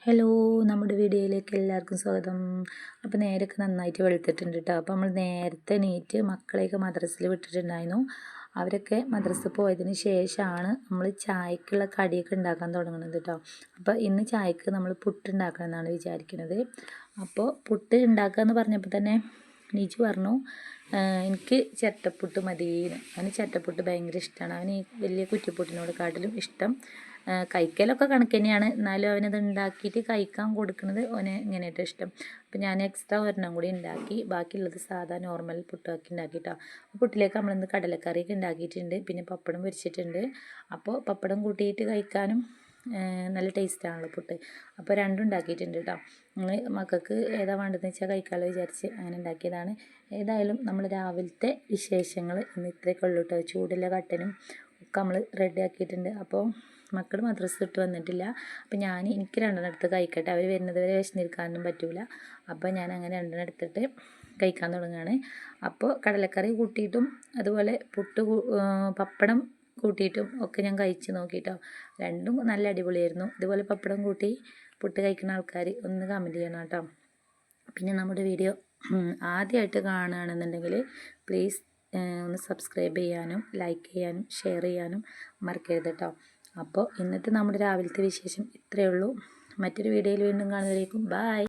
Hello, നമ്മുടെ വീഡിയോയിലേക്ക് എല്ലാവർക്കും സ്വാഗതം. അപ്പോൾ നേരൊക്കെ നന്നായിട്ട് വെളുത്തിട്ടുണ്ട് കേട്ടോ. അപ്പോൾ നമ്മൾ നേരത്തെ എണീറ്റ് മക്കളെയൊക്കെ മദ്രസയിൽ വിട്ടിട്ടുണ്ടായിരുന്നു. അവരൊക്കെ മദ്രസയിൽ പോയതിന് ശേഷമാണ് നമ്മൾ ചായക്കുള്ള കടിയൊക്കെ ഉണ്ടാക്കാൻ തുടങ്ങുന്നത് കേട്ടോ. അപ്പോൾ ഇന്ന് ചായക്ക് നമ്മൾ പുട്ട് ഉണ്ടാക്കണം എന്നാണ് വിചാരിക്കുന്നത്. അപ്പോൾ പുട്ട് ഉണ്ടാക്കുക എന്ന് പറഞ്ഞപ്പോൾ തന്നെ നീച്ചു പറഞ്ഞു എനിക്ക് ചിരട്ടപ്പുട്ട് മതിയെന്ന്. അവന് ചിരട്ടപ്പുട്ട് ഭയങ്കര ഇഷ്ടമാണ്. അവന് ഈ വലിയ കുറ്റിപ്പുട്ടിനോടെക്കാട്ടിലും ഇഷ്ടം കഴിക്കലൊക്കെ കണക്ക് തന്നെയാണ്, എന്നാലും അവനത് ഉണ്ടാക്കിയിട്ട് കഴിക്കാൻ കൊടുക്കുന്നത് അവന് ഇങ്ങനെയായിട്ട് ഇഷ്ടം. അപ്പോൾ ഞാൻ എക്സ്ട്രാ ഒരെണ്ണം കൂടി ഉണ്ടാക്കി, ബാക്കിയുള്ളത് സാധാ നോർമൽ പുട്ടാക്കി ഉണ്ടാക്കിയിട്ടോ. പുട്ടിലേക്ക് നമ്മളിന്ന് കടലക്കറിയൊക്കെ ഉണ്ടാക്കിയിട്ടുണ്ട്, പിന്നെ പപ്പടം പൊരിച്ചിട്ടുണ്ട്. അപ്പോൾ പപ്പടം കൂട്ടിയിട്ട് കഴിക്കാനും നല്ല ടേസ്റ്റാണല്ലോ പുട്ട്. അപ്പോൾ രണ്ടും ഉണ്ടാക്കിയിട്ടുണ്ട് കേട്ടോ. മക്കൾക്ക് ഏതാ വേണ്ടതെന്ന് വെച്ചാൽ കഴിക്കാമല്ലോ വിചാരിച്ച് അങ്ങനെ ഉണ്ടാക്കിയതാണ്. ഏതായാലും നമ്മൾ രാവിലത്തെ വിശേഷങ്ങൾ ഇന്ന് ഇത്രയൊക്കെ ഉള്ളൂ കേട്ടോ. ചൂടുള്ള കട്ടനും ഒക്കെ നമ്മൾ റെഡി ആക്കിയിട്ടുണ്ട്. അപ്പോൾ മക്കൾ മദ്രസ ഇട്ട് വന്നിട്ടില്ല. അപ്പോൾ എനിക്ക് രണ്ടെണ്ണം എടുത്ത് കഴിക്കട്ടെ, അവർ വരുന്നത് വരെ വിശന്നിരിക്കാനൊന്നും പറ്റില്ല. അപ്പോൾ ഞാൻ അങ്ങനെ രണ്ടെണ്ണം എടുത്തിട്ട് കഴിക്കാൻ തുടങ്ങുകയാണ്. അപ്പോൾ കടലക്കറി കൂട്ടിയിട്ടും അതുപോലെ പപ്പടം കൂട്ടിയിട്ടും ഒക്കെ ഞാൻ കഴിച്ച് നോക്കിയിട്ടോ. രണ്ടും നല്ല അടിപൊളിയായിരുന്നു. ഇതുപോലെ പപ്പടം കൂട്ടി പുട്ട് കഴിക്കുന്ന ആൾക്കാർ ഒന്ന് കമൻറ്റ് ചെയ്യണം കേട്ടോ. പിന്നെ നമ്മുടെ വീഡിയോ ആദ്യമായിട്ട് കാണുകയാണെന്നുണ്ടെങ്കിൽ പ്ലീസ് ഒന്ന് സബ്സ്ക്രൈബ് ചെയ്യാനും ലൈക്ക് ചെയ്യാനും ഷെയർ ചെയ്യാനും മറക്കരുത് കേട്ടോ. അപ്പോൾ ഇന്നത്തെ നമ്മുടെ രാവിലത്തെ വിശേഷം ഇത്രയേ ഉള്ളൂ. മറ്റൊരു വീഡിയോയിൽ വീണ്ടും കാണുന്നവരേക്കും ബൈ.